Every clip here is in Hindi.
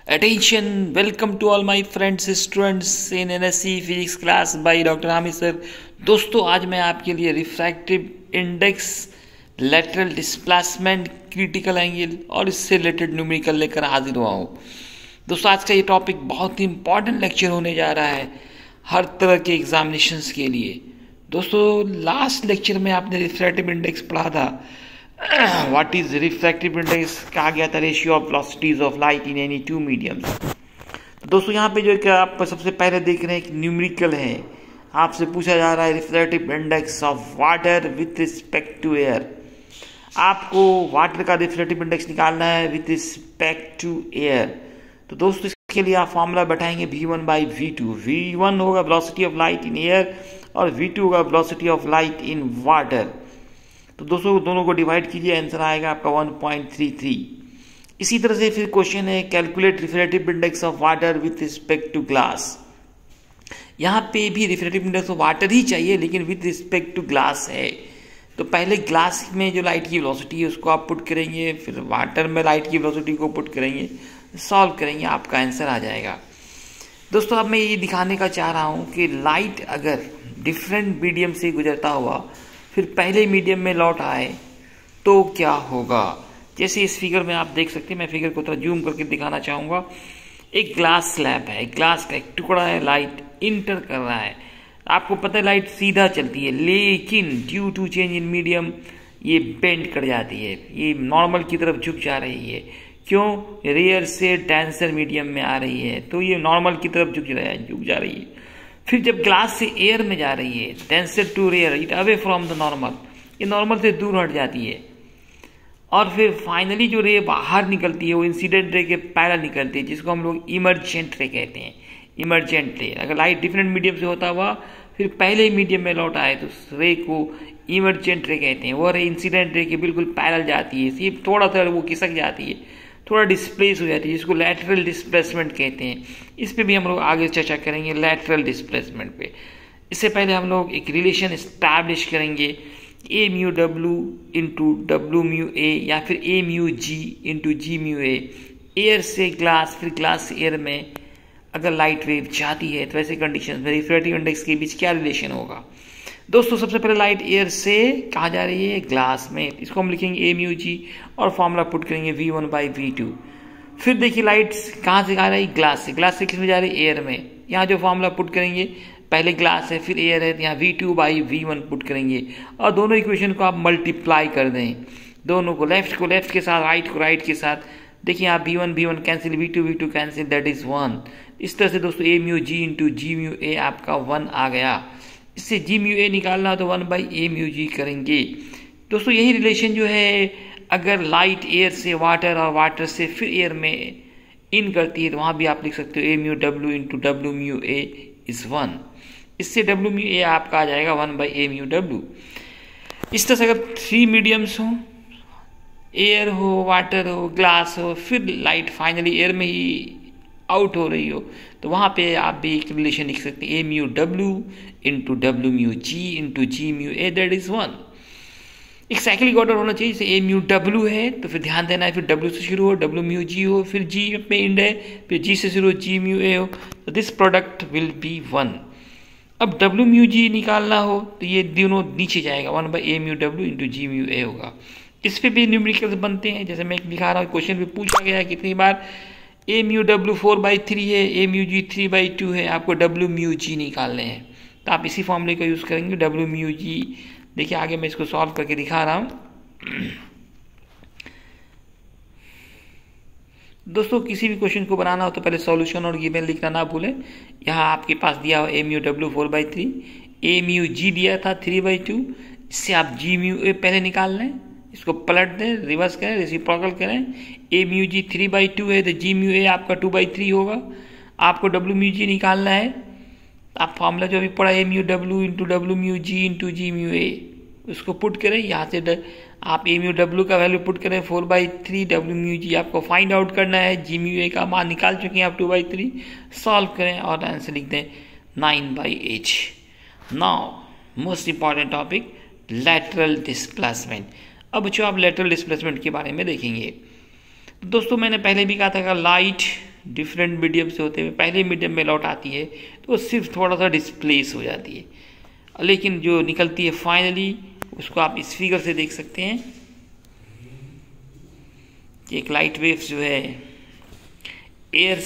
Attention, welcome to all my friends students in NSC physics class by doctor Hamid sir. दोस्तों आज मैं आपके लिए refractive index, lateral displacement, critical angle और इससे रिलेटेड न्यूमेरिकल लेकर हाजिर हुआ हूँ। दोस्तों आज का ये टॉपिक बहुत ही इंपॉर्टेंट लेक्चर होने जा रहा है हर तरह के एग्जामिनेशंस के लिए। दोस्तों लास्ट लेक्चर में आपने रिफ्रैक्टिव इंडेक्स पढ़ा था। व्हाट इज रिफ्रैक्टिव इंडेक्स कहा गया था, ratio of velocities of light in any two mediums. तो दोस्तों यहाँ पे जो है आप सबसे पहले देख रहे हैं एक न्यूमेरिकल है। आपसे पूछा जा रहा है refractive index of water with respect to air. आपको वाटर का रिफ्रैक्टिव इंडेक्स निकालना है विथ रिस्पेक्ट टू एयर। तो दोस्तों इसके लिए आप फॉर्मूला बैठाएंगे v1/v2। v1 होगा velocity of light in air और v2 होगा velocity of light in water. तो दोस्तों दोनों को डिवाइड कीजिए, आंसर आएगा आपका 1.33। इसी तरह से फिर क्वेश्चन है calculate refractive index of water with respect to glass. यहाँ पे भी रिफ्रैक्टिव इंडेक्स ऑफ वाटर ही चाहिए लेकिन विथ रिस्पेक्ट टू ग्लास है। तो पहले ग्लास में जो लाइट की वेलोसिटी है उसको आप पुट करेंगे, फिर वाटर में लाइट की वेलोसिटी को पुट करेंगे, सॉल्व करेंगे, आपका आंसर आ जाएगा। दोस्तों अब मैं ये दिखाने का चाह रहा हूँ कि लाइट अगर डिफरेंट मीडियम से गुजरता हुआ फिर पहले मीडियम में लौट आए तो क्या होगा। जैसे इस फिगर में आप देख सकते हैं, मैं फिगर को थोड़ा जूम करके दिखाना चाहूँगा। एक ग्लास स्लैब है, ग्लास का एक टुकड़ा है, लाइट इंटर कर रहा है। आपको पता है लाइट सीधा चलती है लेकिन due to change in medium ये बेंड कर जाती है, ये नॉर्मल की तरफ झुक जा रही है। क्यों? रेयर से डेंसर मीडियम में आ रही है तो ये नॉर्मल की तरफ झुक जा रही है। फिर जब ग्लास से एयर में जा रही है, denser to rare, it away from the normal, ये नॉर्मल से दूर हट जाती है। और फिर फाइनली जो रे बाहर निकलती है वो इंसिडेंट रे के पैरेलल निकलती है, जिसको हम लोग इमर्जेंट रे कहते हैं। इमर्जेंट रे अगर लाइट डिफरेंट मीडियम से होता हुआ फिर पहले मीडियम में लौट आए तो उस रे को इमर्जेंट रे कहते हैं। वो रे इंसिडेंट रे के बिल्कुल पैरेलल जाती है, सिर्फ थोड़ा सा वो खिसक जाती है, थोड़ा डिस्प्लेस हो जाती है, जिसको लैटरल डिस्प्लेसमेंट कहते हैं। इस पे भी हम लोग आगे चर्चा करेंगे लैटरल डिस्प्लेसमेंट पे। इससे पहले हम लोग एक रिलेशन इस्टेब्लिश करेंगे A mu W into W mu A या फिर A mu G into G mu A. Air से ग्लास, फिर ग्लास से एयर में अगर लाइट वेव जाती है तो ऐसे कंडीशन में रिफ्रैक्टिव इंडेक्स के बीच क्या रिलेशन होगा। दोस्तों सबसे पहले लाइट एयर से कहाँ जा रही है, ग्लास में, इसको हम लिखेंगे ए म्यू जी और फॉर्मूला पुट करेंगे v1/v2। फिर देखिए लाइट कहाँ से आ रही है, ग्लास से। ग्लास से किस में जा रही है, एयर में। यहाँ जो फॉर्मूला पुट करेंगे, पहले ग्लास है फिर एयर है, तो यहाँ v2/v1 पुट करेंगे और दोनों इक्वेशन को आप मल्टीप्लाई कर दें। दोनों को लेफ्ट के साथ, राइट को राइट के साथ। देखिए आप v1 cancel, v2 cancel, that is 1। इस तरह से दोस्तों ए mu G into G mu ए आपका 1 आ गया। इससे जी म्यू ए निकालना तो 1/a म्यू जी करेंगे। दोस्तों यही रिलेशन जो है अगर लाइट एयर से वाटर और वाटर से फिर एयर में इन करती है तो वहाँ भी आप लिख सकते हो A mu W into W mu A is 1। इससे डब्ल्यू म्यू ए आपका आ जाएगा 1/a म्यू डब्ल्यू। इस तरह से अगर 3 मीडियम्स हो, एयर हो, वाटर हो, ग्लास हो, फिर लाइट फाइनली एयर में ही आउट हो रही हो तो वहाँ पे आप भी एक रिलेशन लिख सकते हैं A mu W into W mu G into G mu A, that is 1। एक साइक्लिक ऑर्डर होना चाहिए। जैसे ए म्यू डब्ल्यू है तो फिर ध्यान देना है फिर डब्ल्यू से शुरू हो, डब्ल्यू म्यू जी हो, फिर जी पे इंड है, फिर जी से शुरू हो, जी म्यू ए हो, तो दिस प्रोडक्ट विल बी 1। अब डब्ल्यू म्यू जी निकालना हो तो ये दोनों नीचे जाएगा, 1/a mu W into G mu ए होगा। इस पर भी न्यूमेरिकल्स बनते हैं। जैसे मैं दिखा रहा हूँ, क्वेश्चन भी पूछा गया है कितनी बार, ए म्यू डब्ल्यू 4/3 है, ए म्यू जी 3/2 है, आपको डब्ल्यू म्यू जी निकालने हैं तो आप इसी फॉर्मूले का यूज़ करेंगे, डब्ल्यू म्यू जी। देखिए आगे मैं इसको सॉल्व करके दिखा रहा हूँ। दोस्तों किसी भी क्वेश्चन को बनाना हो तो पहले सॉल्यूशन और गिवन लिखना ना भूलें। यहाँ आपके पास दिया हुआ ए म्यू डब्ल्यू 4/3, ए म्यू जी दिया था 3/2। इससे आप जी म्यू ए पहले निकाल लें, इसको पलट दें, रिवर्स करें, रेसिप्रोकल करें। ए म्यू जी 3/2 है तो जी म्यू ए आपका 2/3 होगा। आपको डब्ल्यू म्यू जी निकालना है, आप फॉर्मूला जो भी पढ़ा A mu W into W mu G into G mu A, उसको पुट करें। यहाँ से आप ए म्यू डब्ल्यू का वैल्यू पुट करें 4/3, डब्ल्यू म्यू जी आपको फाइंड आउट करना है, जी म्यू ए का मान निकाल चुके हैं आप 2/3, सॉल्व करें और आंसर लिख दें 9/h। Now most important topic lateral displacement. अब बच्चों आप लैटरल डिस्प्लेसमेंट के बारे में देखेंगे। दोस्तों मैंने पहले भी कहा था कि लाइट डिफरेंट मीडियम से होते हुए पहले मीडियम में लौट आती है तो वो सिर्फ थोड़ा सा डिस्प्लेस हो जाती है, लेकिन जो निकलती है फाइनली उसको आप इस फिगर से देख सकते हैं कि एक लाइट वेव्स जो है एयर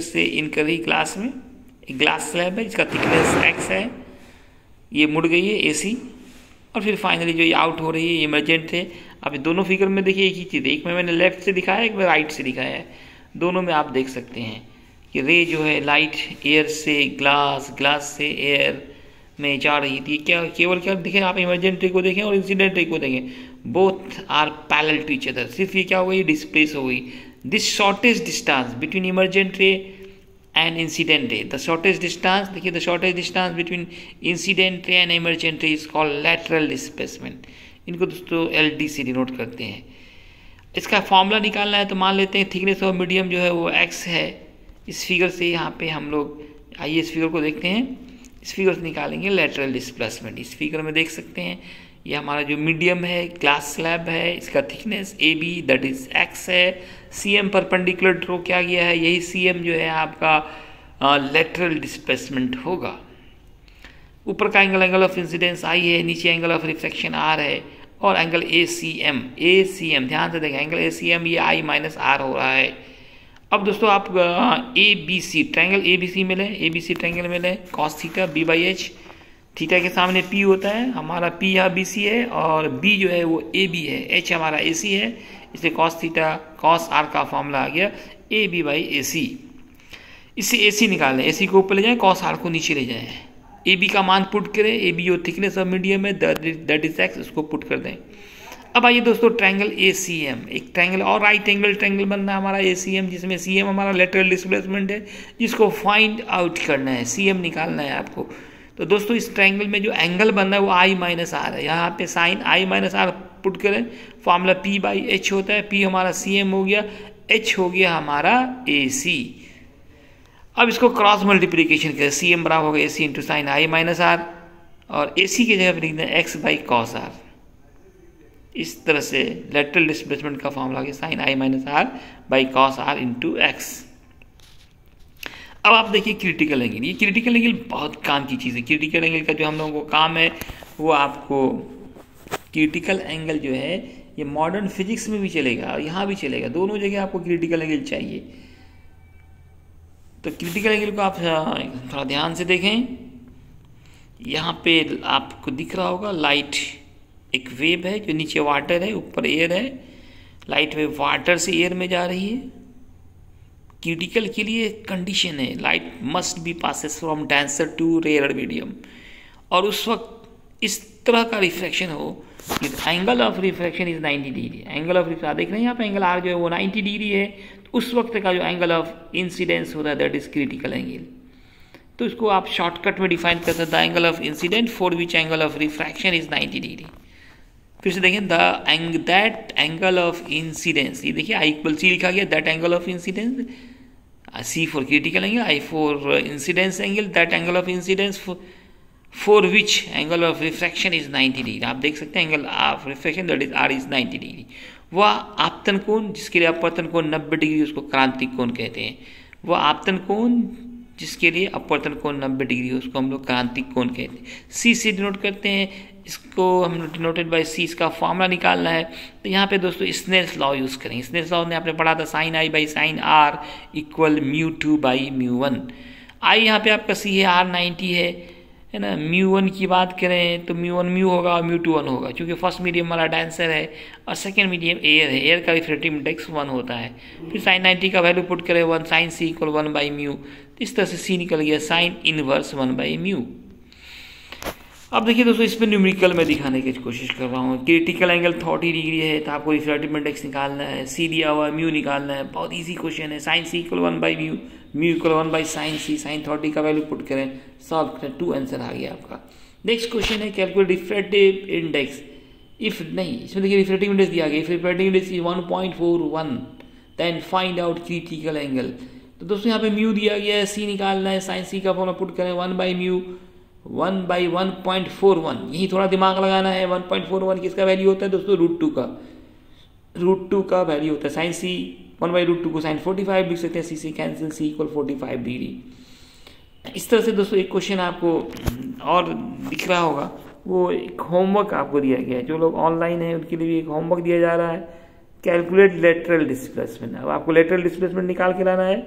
से इन कर रही ग्लास में। एक ग्लास स्लैब है जिसका थिकनेस x है, ये मुड़ गई है AC, और फिर फाइनली जो ये आउट हो रही है ये इमरजेंट है। अब दोनों फिगर में देखिए एक ही चीज़, एक में मैंने लेफ्ट से दिखाया है, एक में राइट से दिखाया है। दोनों में आप देख सकते हैं कि रे जो है लाइट एयर से ग्लास से एयर में जा रही थी। क्या केवल क्या देखें आप, इमरजेंट रे को देखें और इंसिडेंट रे को देखें, both are parallel to each other. सिर्फ ये क्या हो गई, डिस्प्लेस हो गई। This shortest distance between emergent ray and incident ray, the shortest distance, देखिए the shortest distance between incident ray and emergent ray is called lateral displacement। इनको दोस्तों LD से डिनोट करते हैं। इसका फॉर्मूला निकालना है तो मान लेते हैं थिकनेस ऑफ मीडियम जो है वो x है। इस फिगर से यहाँ पे हम लोग, आइए इस फिगर को देखते हैं, इस फिगर से निकालेंगे लेटरल डिस्प्लेसमेंट। इस फिगर में देख सकते हैं ये हमारा जो मीडियम है ग्लास स्लैब है, इसका thickness AB that is x है। CM परपेंडिकुलर ड्रॉ किया गया है, यही CM जो है आपका लेटरल डिस्प्लेसमेंट होगा। ऊपर का एंगल ऑफ इंसिडेंस I है, नीचे एंगल ऑफ रिफ्लेक्शन R है, और एंगल ACM ध्यान से देखें, एंगल ACM ये I माइनस R हो रहा है। अब दोस्तों आप ABC ट्रायंगल ABC में लें, ABC ट्रायंगल में लें, cos थीटा B/H, थीटा के सामने P होता है, हमारा P यहाँ BC है और B जो है वो AB है, H हमारा AC है, इसलिए cos थीटा cos R का फॉर्मूला आ गया AB/AC। इससे AC निकालें, AC को ऊपर ले जाएं, cos R को नीचे ले जाएं, AB का मान पुट करें, AB जो थिकनेस ऑफ मीडियम है दैट इज x, उसको पुट कर दें। अब आइए दोस्तों ट्रायंगल ACM, एक ट्रायंगल और राइट एंगल ट्रायंगल बनना है हमारा ACM, जिसमें CM हमारा लेटरल डिस्प्लेसमेंट है, जिसको फाइंड आउट करना है, CM निकालना है आपको। तो दोस्तों इस ट्रायंगल में जो एंगल बन रहा है वो I माइनस R है, यहाँ पे sine I minus R put करें, फॉर्मूला P/H होता है, P हमारा CM हो गया, H हो गया हमारा AC। अब इसको क्रॉस मल्टीप्लिकेशन करें, CM बराबर होगा AC into sine I minus R, और AC की जगह पर लिख दें x/cos R। इस तरह से लेटरल डिस्प्लेसमेंट का फॉर्मूला आ गया sine I minus R/cos R into x। अब आप देखिए क्रिटिकल एंगल, ये क्रिटिकल एंगल बहुत काम की चीज़ है। क्रिटिकल एंगल का जो हम लोगों को काम है वो आपको, क्रिटिकल एंगल जो है ये मॉडर्न फिजिक्स में भी चलेगा और यहाँ भी चलेगा, दोनों जगह आपको क्रिटिकल एंगल चाहिए। तो क्रिटिकल एंगल को आप थोड़ा ध्यान से देखें, यहाँ पे आपको दिख रहा होगा लाइट एक वेव है, जो नीचे वाटर है ऊपर एयर है, लाइट वेव वाटर से एयर में जा रही है। क्रिटिकल के लिए कंडीशन है light must be passes from denser to rare medium, और उस वक्त इस तरह का रिफ्रैक्शन हो कि angle of refraction is 90 degree. Angle of refraction देख रहे हैं यहाँ पे एंगल R जो है वो 90 डिग्री है, तो उस वक्त का जो एंगल ऑफ इंसिडेंस होता है दैट इज क्रिटिकल एंगल। तो इसको आप शॉर्टकट में डिफाइन कर सकते हैं, angle of incident for which angle of refraction is 90 degree. फिर से देखें दैट एंगल ऑफ इंसिडेंस, ये देखिए I=C लिखा गया, that angle of incidence, C for critical angle, I for incidence angle, that angle of incidence for which angle of refraction is 90 degree. आप देख सकते हैं angle of refraction that is R is 90 degree. वह आपतन कोण जिसके लिए अपवर्तन कोण 90 डिग्री, उसको क्रांतिक कोण कहते हैं। वह आपतन कोण जिसके लिए अपवर्तन कोण 90 डिग्री हो उसको हम लोग क्रांतिक कोण कहते हैं। C से डिनोट करते हैं, इसको हम लोग डिनोटेड बाय C। इसका फॉर्मूला निकालना है तो यहाँ पे दोस्तों स्नेल्स लॉ यूज़ करेंगे। स्नेल्स लॉ ने आपने पढ़ा था sign I/sin R equal μ2/μ1। I यहाँ पे आपका C है, R 90 है ना। μ1 की बात करें तो μ1 म्यू होगा और μ2 1 होगा, क्योंकि फर्स्ट मीडियम वाला डेंसर है और सेकेंड मीडियम एयर है, एयर का रिफ्रैक्टिव इंडेक्स 1 होता है। फिर साइन 90 का वैल्यू पुट करें 1, साइन C इक्वल 1/μ, तो इस तरह से C निकल गया साइन इनवर्स 1/μ। अब देखिए दोस्तों इस पर न्यूमेरिकल में दिखाने की कोशिश कर रहा हूँ। क्रिटिकल एंगल 30 डिग्री है तो आपको रिफ्रैक्टिव इंडेक्स निकालना है, C दिया हुआ है, म्यू निकालना है, बहुत इजी क्वेश्चन है। Sine C equal 1/μ, mu equal 1/sin C, sine 30 का वैल्यू पुट करें, सॉल्व करें, 2 आंसर आ गया आपका। नेक्स्ट क्वेश्चन है कैलकुलेट रिफ्रैक्टिव इंडेक्स इफ, नहीं इसमें देखिए रिफ्रैक्टिव इंडेक्स दिया गया, if refractive index is 1.41 then find out critical angle. तो दोस्तों यहाँ पे म्यू दिया गया है, C निकालना है, साइन C का फॉर्मूला पुट करें 1/μ 1/1.41, यही थोड़ा दिमाग लगाना है। 1.41 किसका वैल्यू होता है दोस्तों, √2 का, √2 का वैल्यू होता है। साइन C 1/√2 को साइन 45 लिख सकते हैं, सी से कैंसिल, सी इक्वल 45 डिग्री। इस तरह से दोस्तों एक क्वेश्चन आपको और दिख रहा होगा, वो एक होमवर्क आपको दिया गया है। जो लोग ऑनलाइन हैं उनके लिए भी एक होमवर्क दिया जा रहा है, कैलकुलेट लेटरल डिस्प्लेसमेंट। अब आपको लेटरल डिस्प्लेसमेंट निकाल के लाना है।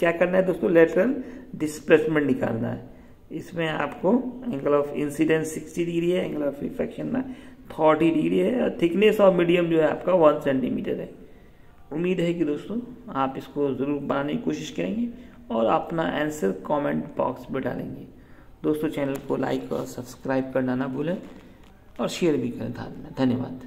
क्या करना है दोस्तों? लेटरल डिस्प्लेसमेंट निकालना है। इसमें आपको एंगल ऑफ इंसिडेंस 60 डिग्री है, एंगल ऑफ रिफ्रैक्शन में 40 डिग्री है, और थिकनेस ऑफ मीडियम जो है आपका 1 सेंटीमीटर है। उम्मीद है कि दोस्तों आप इसको ज़रूर बनाने की कोशिश करेंगे और अपना आंसर कमेंट बॉक्स में डालेंगे। दोस्तों चैनल को लाइक और सब्सक्राइब करना ना भूलें और शेयर भी करें। धन्यवाद।